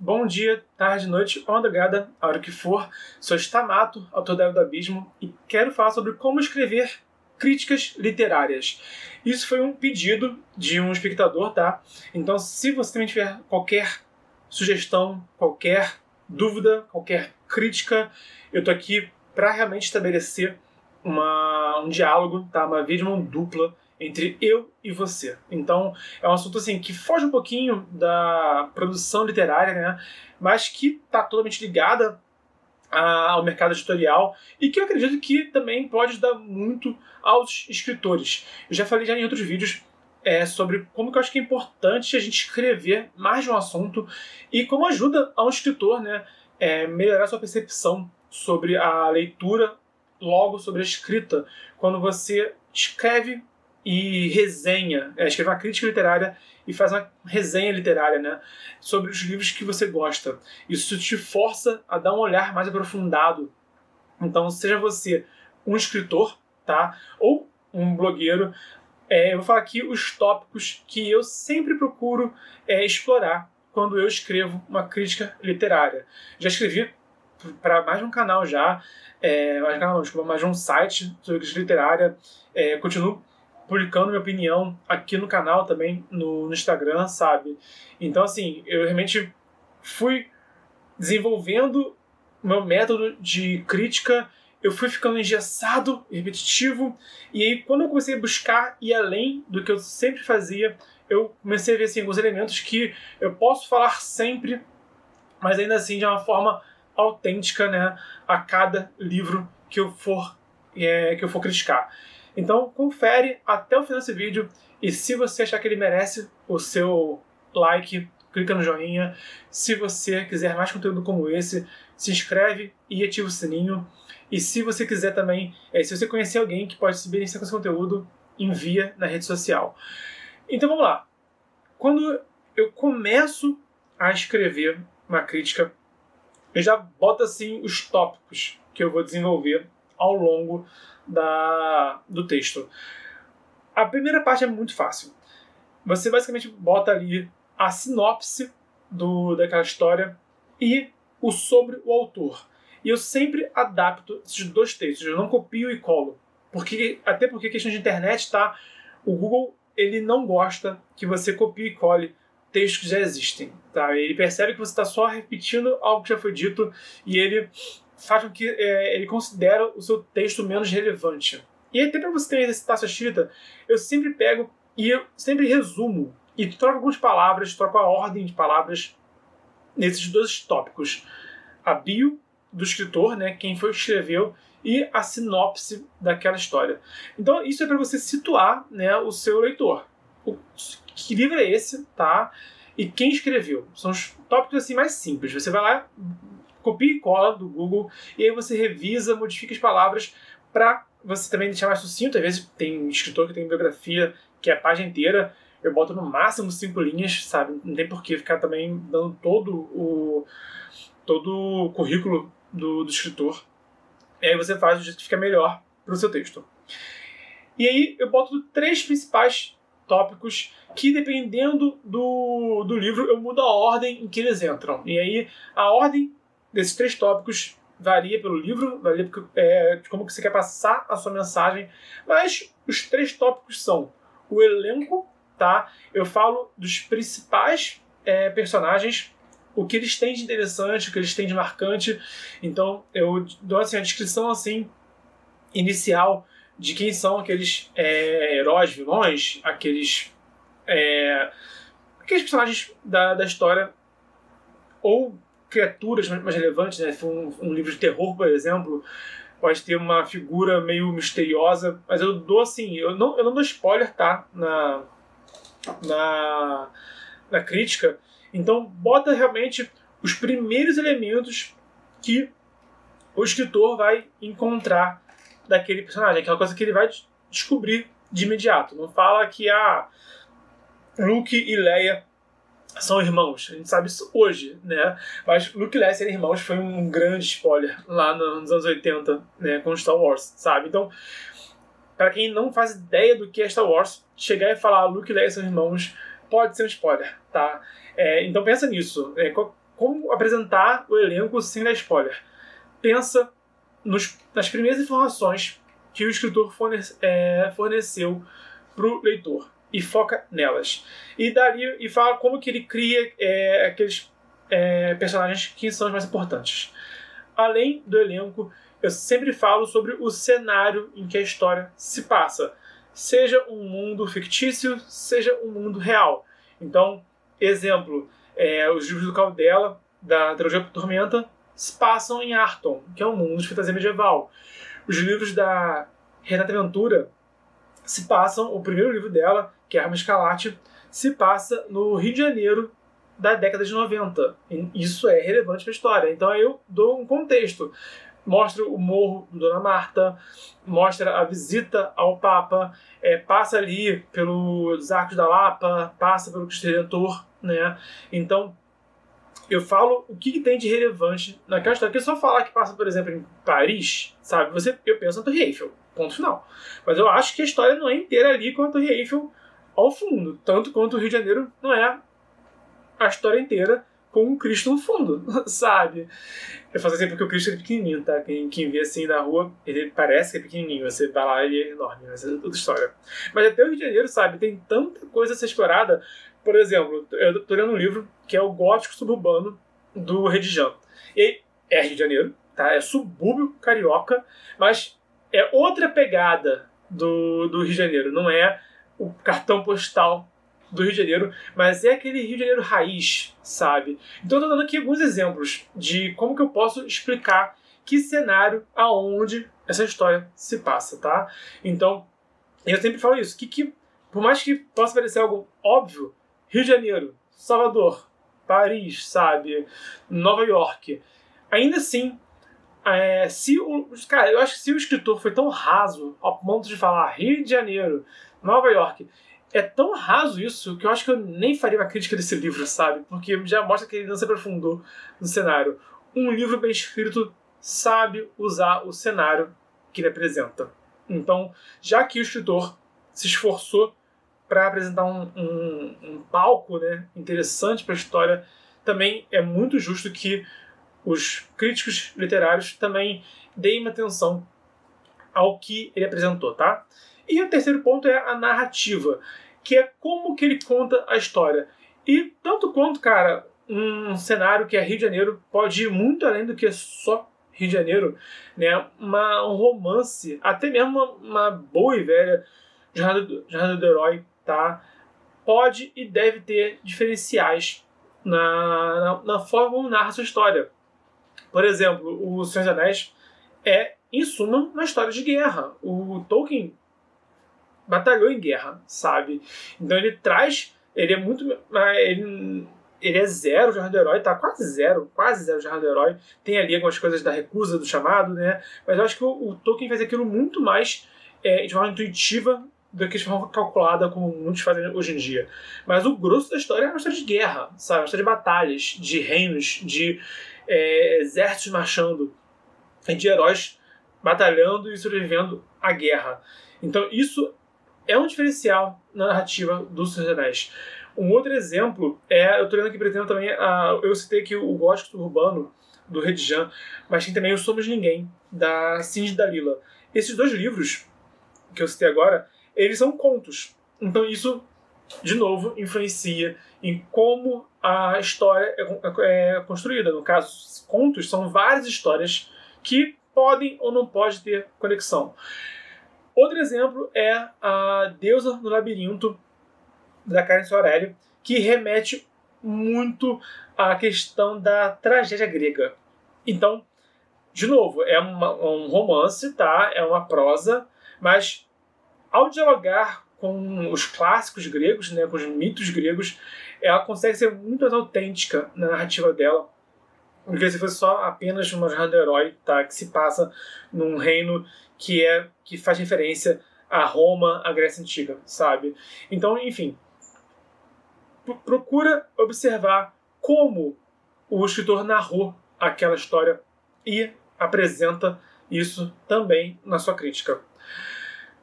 bom dia, tarde, noite ou madrugada, a hora que for. Sou Stamato, autor da Era do Abismo, e quero falar sobre como escrever críticas literárias. Isso foi um pedido de um espectador, tá? Então, se você também tiver qualquer sugestão, qualquer dúvida, qualquer crítica, eu tô aqui para realmente estabelecer um diálogo, tá? Uma via de mão dupla entre eu e você. Então, é um assunto assim que foge um pouquinho da produção literária, né? Mas que está totalmente ligada ao mercado editorial e que eu acredito que também pode ajudar muito aos escritores. Eu já falei em outros vídeos sobre como que eu acho que é importante a gente escrever mais de um assunto e como ajuda a um escritor, né, melhorar sua percepção sobre a leitura, logo sobre a escrita, quando você escreve e resenha, escreve uma crítica literária e faz uma resenha literária, né, sobre os livros que você gosta. Isso te força a dar um olhar mais aprofundado. Então, seja você um escritor, tá, ou um blogueiro, eu vou falar aqui os tópicos que eu sempre procuro explorar quando eu escrevo uma crítica literária. Já escrevi para mais de um canal já, mais de um site sobre crítica literária, continuo publicando minha opinião aqui no canal também, no Instagram, sabe? Então, assim, eu realmente fui desenvolvendo meu método de crítica, eu fui ficando engessado, repetitivo, e aí quando eu comecei a buscar ir além do que eu sempre fazia, eu comecei a ver assim, alguns elementos que eu posso falar sempre, mas ainda assim de uma forma autêntica, né, a cada livro que eu for criticar. Então confere até o final desse vídeo e se você achar que ele merece o seu like, clica no joinha. Se você quiser mais conteúdo como esse, se inscreve e ativa o sininho. E se você quiser também, se você conhecer alguém que pode se beneficiar com esse conteúdo, envia na rede social. Então vamos lá. Quando eu começo a escrever uma crítica, eu já boto assim os tópicos que eu vou desenvolver ao longo do texto. A primeira parte é muito fácil. Você basicamente bota ali a sinopse daquela história e o sobre o autor. E eu sempre adapto esses dois textos, eu não copio e colo. Até porque questão de internet, tá? O Google ele não gosta que você copie e cole textos que já existem. Tá? Ele percebe que você está só repetindo algo que já foi dito e ele faz com que ele considera o seu texto menos relevante. E até para você ter exercitar sua escrita, eu sempre pego e eu sempre resumo e troco algumas palavras, troco a ordem de palavras nesses dois tópicos. A bio do escritor, né, quem foi que escreveu, e a sinopse daquela história. Então isso é para você situar, né, o seu leitor. Que livro é esse, tá? E quem escreveu? São os tópicos assim mais simples. Você vai lá, copia e cola do Google e aí você revisa, modifica as palavras para você também deixar mais sucinto. Às vezes tem escritor que tem biografia que é a página inteira, eu boto no máximo 5 linhas, sabe? Não tem por que ficar também dando todo o currículo do escritor. E aí você faz o jeito que fica melhor para o seu texto. E aí eu boto 3 principais tópicos que, dependendo do livro, eu mudo a ordem em que eles entram. E aí a ordem desses 3 tópicos varia pelo livro, varia de como que você quer passar a sua mensagem, mas os 3 tópicos são o elenco, tá? Eu falo dos principais personagens, o que eles têm de interessante, o que eles têm de marcante. Então eu dou assim, a descrição assim, inicial de quem são aqueles heróis, vilões, aqueles personagens da história, ou criaturas mais relevantes, né? Se for um livro de terror, por exemplo, pode ter uma figura meio misteriosa, mas eu dou assim, eu não dou spoiler, tá? Na crítica. Então bota realmente os primeiros elementos que o escritor vai encontrar daquele personagem, aquela coisa que ele vai descobrir de imediato. Não fala que Luke e Leia são irmãos. A gente sabe isso hoje, né? Mas Luke e Leia serem irmãos foi um grande spoiler lá nos anos 80, né, com Star Wars, sabe? Então, para quem não faz ideia do que é Star Wars, chegar e falar Luke e Leia são irmãos pode ser um spoiler, tá? Então pensa nisso. como apresentar o elenco sem dar spoiler. Pensa nas primeiras informações que o escritor forneceu para o leitor e foca nelas. E fala como que ele cria aqueles personagens que são os mais importantes. Além do elenco, eu sempre falo sobre o cenário em que a história se passa. Seja um mundo fictício, seja um mundo real. Então, exemplo, os livros do Caldela, da trilogia Tormenta, se passam em Arton, que é um mundo de fantasia medieval. Os livros da Renata Ventura se passam, o primeiro livro dela, que é Arma Escarlate, se passa no Rio de Janeiro da década de 90. E isso é relevante para a história. Então eu dou um contexto. Mostra o morro do Dona Marta, mostra a visita ao Papa, passa ali pelos Arcos da Lapa, passa pelo Cristo Redentor, né? Então, eu falo o que tem de relevante naquela história. Porque só falar que passa, por exemplo, em Paris, sabe? Eu penso na Torre Eiffel, ponto final. Mas eu acho que a história não é inteira ali com a Torre Eiffel ao fundo. Tanto quanto o Rio de Janeiro não é a história inteira com um Cristo no fundo, sabe? Eu faço assim porque o Cristo é pequenininho, tá? Quem vê assim na rua, ele parece que é pequenininho. Você vai lá e ele é enorme, mas é outra história. Mas até o Rio de Janeiro, sabe? Tem tanta coisa a ser explorada. Por exemplo, eu tô lendo um livro que é o Gótico Suburbano do Redijan. E aí, é Rio de Janeiro, tá? É subúrbio carioca, mas é outra pegada do Rio de Janeiro. Não é o cartão postal do Rio de Janeiro, mas é aquele Rio de Janeiro raiz, sabe? Então eu tô dando aqui alguns exemplos de como que eu posso explicar que cenário, aonde essa história se passa, tá? Então, eu sempre falo isso, que por mais que possa parecer algo óbvio, Rio de Janeiro, Salvador, Paris, sabe? Nova York, ainda assim, eu acho que se o escritor foi tão raso ao ponto de falar Rio de Janeiro, Nova York, é tão raso isso que eu acho que eu nem faria uma crítica desse livro, sabe? Porque já mostra que ele não se aprofundou no cenário. Um livro bem escrito sabe usar o cenário que ele apresenta. Então, já que o escritor se esforçou para apresentar um palco, né, interessante para a história, também é muito justo que os críticos literários também deem uma atenção ao que ele apresentou, tá? E o terceiro ponto é a narrativa, que é como que ele conta a história. E tanto quanto, cara, um cenário que é Rio de Janeiro pode ir muito além do que só Rio de Janeiro, né? Um romance, até mesmo uma boa e velha jornada do herói, tá? Pode e deve ter diferenciais na forma como narra sua história. Por exemplo, o Senhor dos Anéis é, em suma, uma história de guerra. O Tolkien batalhou em guerra, sabe? Então ele traz... Ele é muito... Ele é zero Jornada do Herói, tá? Quase zero Jornada do Herói. Tem ali algumas coisas da recusa, do chamado, né? Mas eu acho que o Tolkien faz aquilo muito mais de forma intuitiva do que de forma calculada, como muitos fazem hoje em dia. Mas o grosso da história é uma história de guerra, sabe? Uma história de batalhas, de reinos, de exércitos marchando, de heróis batalhando e sobrevivendo à guerra. Então isso é um diferencial na narrativa do Senhor dos Anéis. Um outro exemplo eu estou lendo aqui pretendo também, eu citei aqui o Gótico Urbano do Redijan, mas tem também o Somos Ninguém, da Cindy Dalila. Esses dois livros que eu citei agora, eles são contos. Então isso, de novo, influencia em como a história é construída. No caso, contos são várias histórias que podem ou não podem ter conexão. Outro exemplo é a Deusa no Labirinto, da Karen Soares, que remete muito à questão da tragédia grega. Então, de novo, é um romance, tá? É uma prosa, mas ao dialogar com os clássicos gregos, né, com os mitos gregos, ela consegue ser muito mais autêntica na narrativa dela, porque se fosse só apenas uma jornada do herói, tá, que se passa num reino que faz referência a Roma, a Grécia Antiga, sabe? Então, enfim, procura observar como o escritor narrou aquela história e apresenta isso também na sua crítica.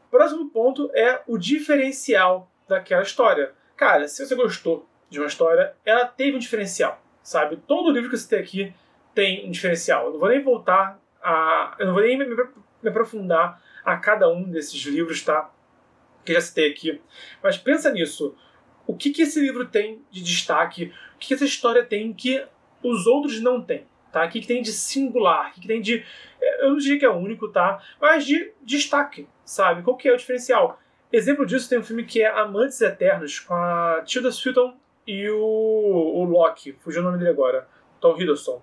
Próximo ponto é o diferencial daquela história. Cara, se você gostou de uma história, ela teve um diferencial, sabe? Todo livro que eu citei aqui tem um diferencial. Eu não vou nem voltar eu não vou nem me aprofundar a cada um desses livros, tá? Que eu já citei aqui. Mas pensa nisso. O que esse livro tem de destaque? O que essa história tem que os outros não têm? Tá? O que tem de singular? O que tem de... Eu não diria que é único, tá? Mas de destaque, sabe? Qual que é o diferencial? Exemplo disso tem um filme que é Amantes Eternos, com a Tilda Swinton e o Loki. Fugiu o nome dele agora. Tom Hiddleston.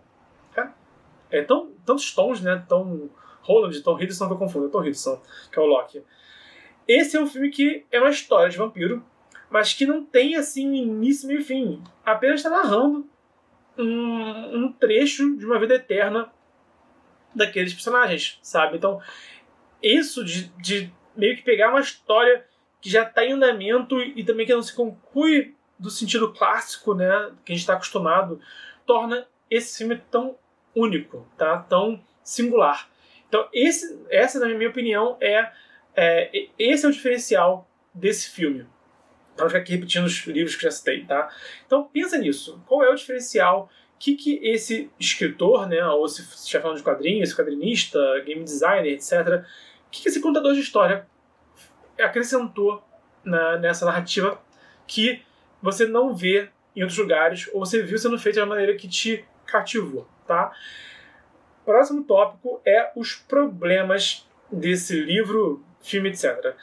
Tantos tons, né? Tom Holland, Tom Hiddleston que eu confundo. É Tom Hiddleston, que é o Loki. Esse é um filme que é uma história de vampiro, mas que não tem, assim, início, meio e fim. Apenas está narrando um trecho de uma vida eterna daqueles personagens, sabe? Então, isso de meio que pegar uma história que já está em andamento e também que não se conclui do sentido clássico, né, que a gente está acostumado, torna esse filme tão único, tá? Tão singular. Então, essa, na minha opinião, esse é o diferencial desse filme. Para não ficar aqui repetindo os livros que já citei, tá? Então, pensa nisso. Qual é o diferencial? O que esse escritor, né, ou se estiver falando de quadrinhos, esse quadrinista, game designer, etc., o que esse contador de história acrescentou nessa narrativa que você não vê em outros lugares, ou você viu sendo feito de uma maneira que te cativou, tá? Próximo tópico é os problemas desse livro, filme, etc.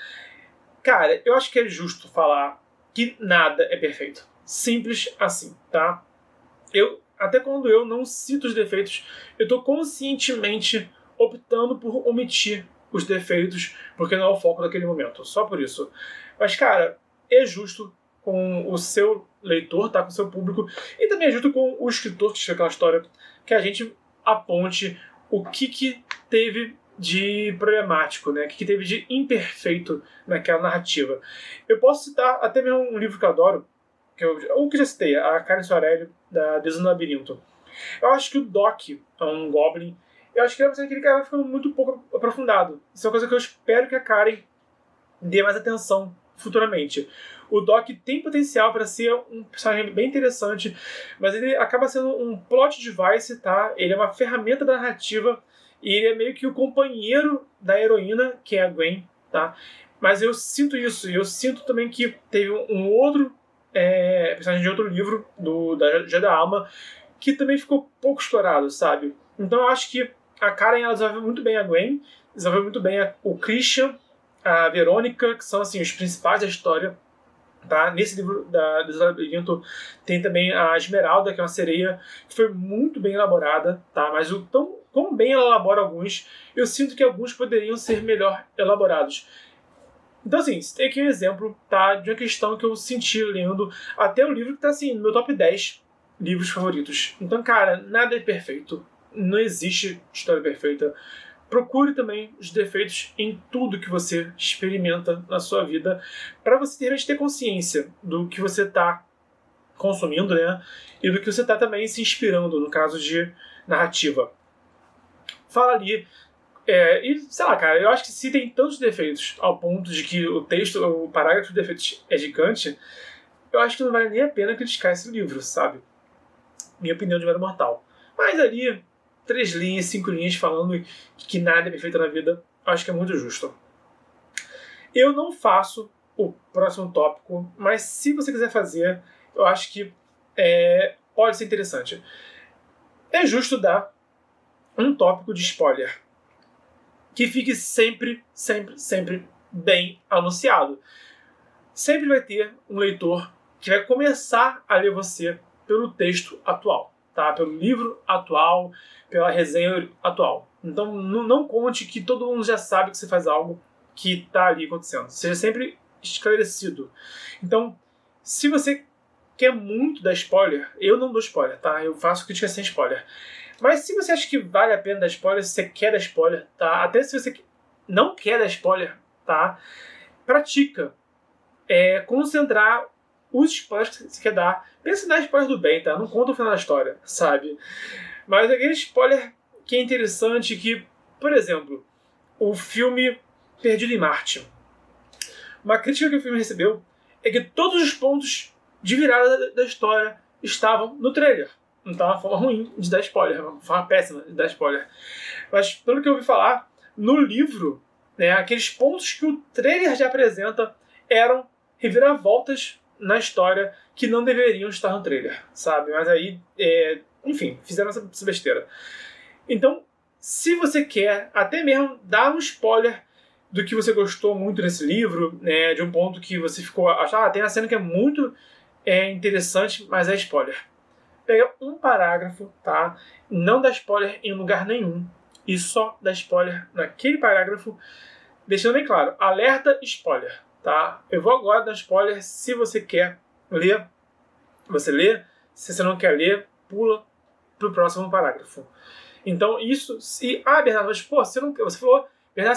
Cara, eu acho que é justo falar que nada é perfeito. Simples assim, tá? Até quando eu não cito os defeitos, eu estou conscientemente optando por omitir os defeitos, porque não é o foco daquele momento. Só por isso. Mas, cara, é justo com o seu leitor, tá? Com o seu público, e também é justo com o escritor que escreveu aquela história, que a gente aponte o que teve de problemático, né? O que teve de imperfeito naquela narrativa. Eu posso citar até mesmo um livro que eu adoro, o que eu já citei, a Karen Soarelli, da Deus no Labirinto. Eu acho que o Doc é um Goblin. Eu acho que aquele cara vai ficando muito pouco aprofundado. Isso é uma coisa que eu espero que a Karen dê mais atenção futuramente. O Doc tem potencial para ser um personagem bem interessante, mas ele acaba sendo um plot device, tá? Ele é uma ferramenta da narrativa e ele é meio que o companheiro da heroína, que é a Gwen, tá? Mas eu sinto isso, e eu sinto também que teve um outro personagem de outro livro, da Joia da Alma, que também ficou pouco explorado, sabe? Então eu acho que a Karen ela desenvolveu muito bem a Gwen, desenvolveu muito bem o Christian, a Verônica, que são assim, os principais da história. Tá? Nesse livro do Labirinto tem também a Esmeralda, que é uma sereia que foi muito bem elaborada, tá? Mas quão bem ela elabora alguns, eu sinto que alguns poderiam ser melhor elaborados. Então, assim, tem aqui um exemplo, tá, de uma questão que eu senti lendo até o livro que tá assim, no meu top 10 livros favoritos. Então, cara, nada é perfeito. Não existe história perfeita. Procure também os defeitos em tudo que você experimenta na sua vida, para você realmente ter consciência do que você está consumindo, né? E do que você está também se inspirando, no caso de narrativa. Fala ali. E, sei lá, cara, eu acho que se tem tantos defeitos ao ponto de que o parágrafo de defeitos é gigante, eu acho que não vale nem a pena criticar esse livro, sabe? Minha opinião de Mero Mortal. Mas ali, 3 linhas, 5 linhas falando que nada é perfeito na vida, acho que é muito justo. Eu não faço o próximo tópico, mas se você quiser fazer, eu acho que pode ser interessante. É justo dar um tópico de spoiler que fique sempre, sempre, sempre bem anunciado. Sempre vai ter um leitor que vai começar a ler você pelo texto atual, tá? Pelo livro atual, pela resenha atual. Então não conte que todo mundo já sabe que você faz algo que está ali acontecendo. Seja sempre esclarecido. Então, se você quer muito dar spoiler, eu não dou spoiler, tá? Eu faço crítica sem spoiler. Mas se você acha que vale a pena dar spoiler, se você quer dar spoiler, tá? Até se você não quer dar spoiler, tá? Pratica. Concentrar os spoilers que você quer dar. Pensa em dar spoiler do bem, tá? Não conta o final da história, sabe? Mas aquele spoiler que é interessante, que, por exemplo, o filme Perdido em Marte. Uma crítica que o filme recebeu é que todos os pontos de virada da história estavam no trailer. Então é uma forma ruim de dar spoiler, uma forma péssima de dar spoiler. Mas pelo que eu ouvi falar, no livro, né, aqueles pontos que o trailer já apresenta eram reviravoltas na história que não deveriam estar no trailer, sabe? Mas aí, enfim, fizeram essa besteira. Então, se você quer até mesmo dar um spoiler do que você gostou muito nesse livro, né, de um ponto que você ficou achando, tem uma cena que é muito interessante, mas é spoiler. Pega um parágrafo, tá? Não dá spoiler em lugar nenhum e só dá spoiler naquele parágrafo, deixando bem claro, alerta spoiler, tá? Eu vou agora dar spoiler. Se você quer ler, você lê. Se você não quer ler, pula pro próximo parágrafo. Então isso, Bernardo, mas pô, você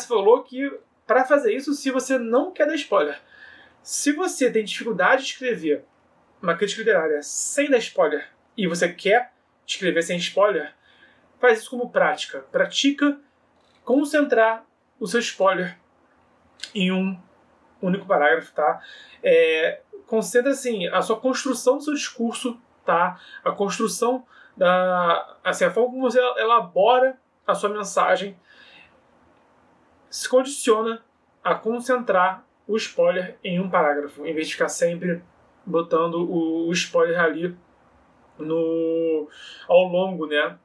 falou que para fazer isso, se você não quer dar spoiler, se você tem dificuldade de escrever uma crítica literária sem dar spoiler e você quer escrever sem spoiler, faz isso como prática. Pratica concentrar o seu spoiler em um único parágrafo, tá? Concentra, assim, a sua construção do seu discurso, tá? A construção a forma como você elabora a sua mensagem se condiciona a concentrar o spoiler em um parágrafo, em vez de ficar sempre botando o spoiler ali ao longo, né?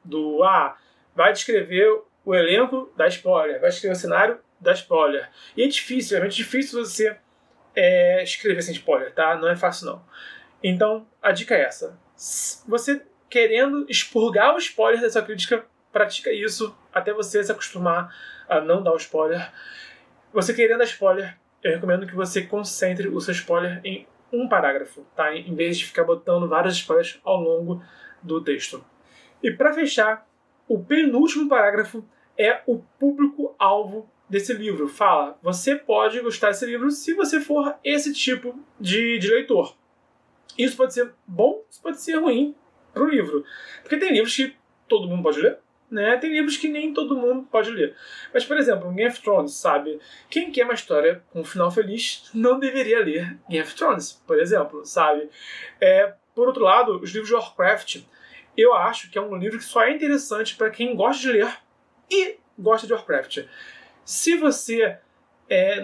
Vai descrever o elenco, dá spoiler. Vai descrever o cenário, dá spoiler. E é realmente difícil você escrever sem spoiler, tá? Não é fácil, não. Então, a dica é essa. Você querendo expurgar o spoiler da sua crítica, pratica isso até você se acostumar a não dar o spoiler. Você querendo dar spoiler, eu recomendo que você concentre o seu spoiler em um parágrafo, tá? Em vez de ficar botando vários spoilers ao longo do texto. E para fechar, o penúltimo parágrafo é o público-alvo desse livro. Fala, você pode gostar desse livro se você for esse tipo de leitor. Isso pode ser bom, isso pode ser ruim para o livro. Porque tem livros que todo mundo pode ler, né? Tem livros que nem todo mundo pode ler. Mas, por exemplo, Game of Thrones, sabe? Quem quer uma história com um final feliz não deveria ler Game of Thrones, por exemplo, sabe? Por outro lado, os livros de Warcraft, eu acho que é um livro que só é interessante para quem gosta de ler e gosta de Warcraft. Se você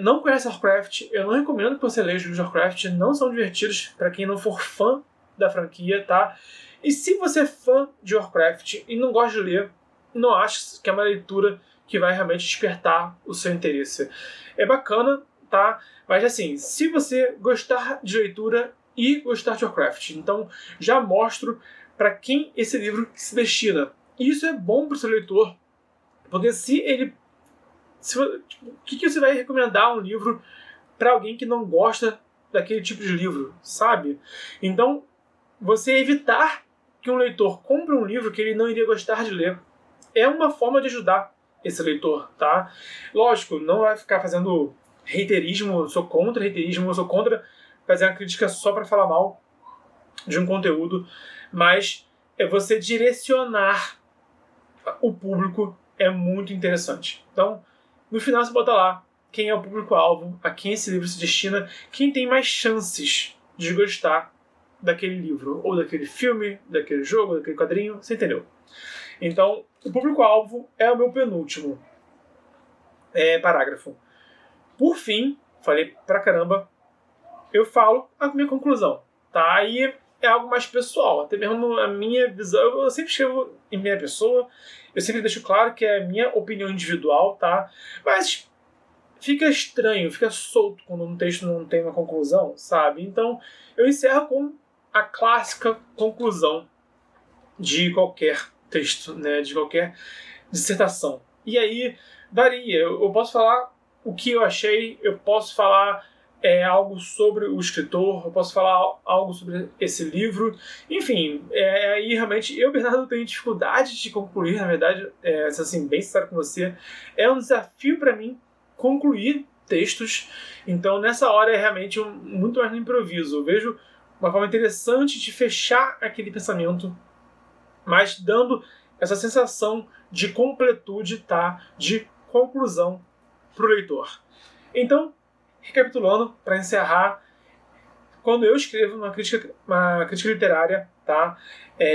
não conhece Warcraft, eu não recomendo que você leia os livros de Warcraft, não são divertidos para quem não for fã da franquia, tá? E se você é fã de Warcraft e não gosta de ler, não acho que é uma leitura que vai realmente despertar o seu interesse. É bacana, tá? Mas assim, se você gostar de leitura e gostar de Warcraft, então já mostro para quem esse livro se destina. E isso é bom para o seu leitor, porque o que você vai recomendar um livro para alguém que não gosta daquele tipo de livro, sabe? Então, você evitar que um leitor compre um livro que ele não iria gostar de ler é uma forma de ajudar esse leitor, tá? Lógico, não vai ficar fazendo haterismo, eu sou contra haterismo, eu sou contra fazer uma crítica só para falar mal de um conteúdo, mas você direcionar o público é muito interessante. Então, no final você bota lá quem é o público-alvo, a quem esse livro se destina, quem tem mais chances de gostar daquele livro, ou daquele filme, daquele jogo, daquele quadrinho, você entendeu? Então, o público-alvo é o meu penúltimo parágrafo. Por fim, falei pra caramba, eu falo a minha conclusão, tá? Aí é algo mais pessoal, até mesmo a minha visão. Eu sempre escrevo em minha pessoa, eu sempre deixo claro que é a minha opinião individual, tá? Mas fica estranho, fica solto quando um texto não tem uma conclusão, sabe? Então, eu encerro com a clássica conclusão de qualquer texto, né? De qualquer dissertação. E aí, varia. Eu posso falar o que eu achei, eu posso falar algo sobre o escritor, eu posso falar algo sobre esse livro, enfim, aí realmente eu, Bernardo, tenho dificuldade de concluir, na verdade, assim, bem sincero com você, é um desafio para mim concluir textos, então nessa hora é realmente muito mais no improviso, eu vejo uma forma interessante de fechar aquele pensamento, mas dando essa sensação de completude, tá? De conclusão para o leitor. Então, recapitulando, para encerrar, quando eu escrevo uma crítica literária, tá?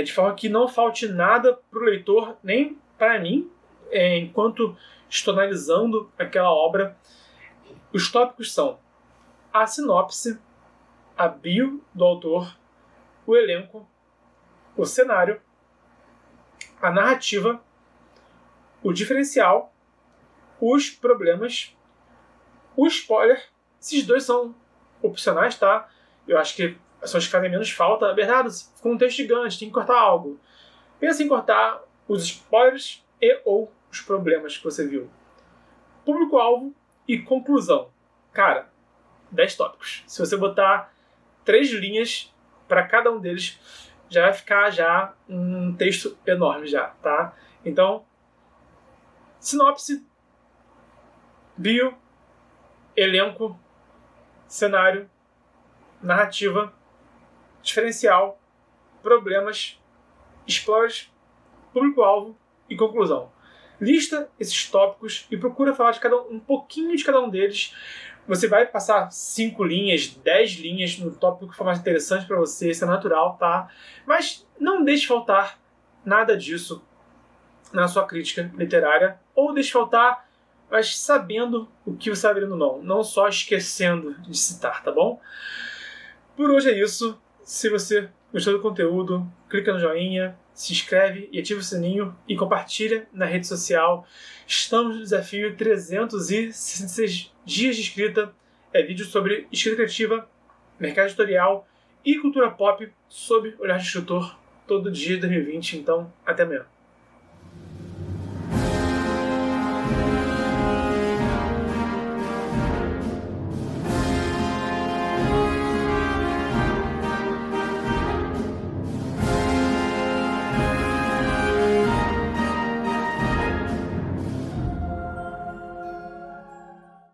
De forma que não falte nada para o leitor, nem para mim, enquanto estou analisando aquela obra. Os tópicos são a sinopse, a bio do autor, o elenco, o cenário, a narrativa, o diferencial, os problemas, o spoiler. Esses dois são opcionais, tá? Eu acho que são os que fazem menos falta. Bernardo, ficou um texto gigante, tem que cortar algo. Pensa em cortar os spoilers e ou os problemas que você viu. Público-alvo e conclusão. Cara, 10 tópicos. Se você botar 3 linhas para cada um deles, já vai ficar já um texto enorme já, tá? Então, sinopse, bio, elenco, cenário, narrativa, diferencial, problemas, spoilers, público-alvo e conclusão. Lista esses tópicos e procura falar de um pouquinho de cada um deles. Você vai passar 5 linhas, 10 linhas no tópico que for mais interessante para você, isso é natural, tá? Mas não deixe faltar nada disso na sua crítica literária, ou deixe faltar, mas sabendo o que você está vendo não só esquecendo de citar, tá bom? Por hoje é isso. Se você gostou do conteúdo, clica no joinha, se inscreve e ativa o sininho e compartilha na rede social. Estamos no desafio 366 dias de escrita. É vídeo sobre escrita criativa, mercado editorial e cultura pop sob o olhar de escritor todo dia de 2020. Então, até amanhã.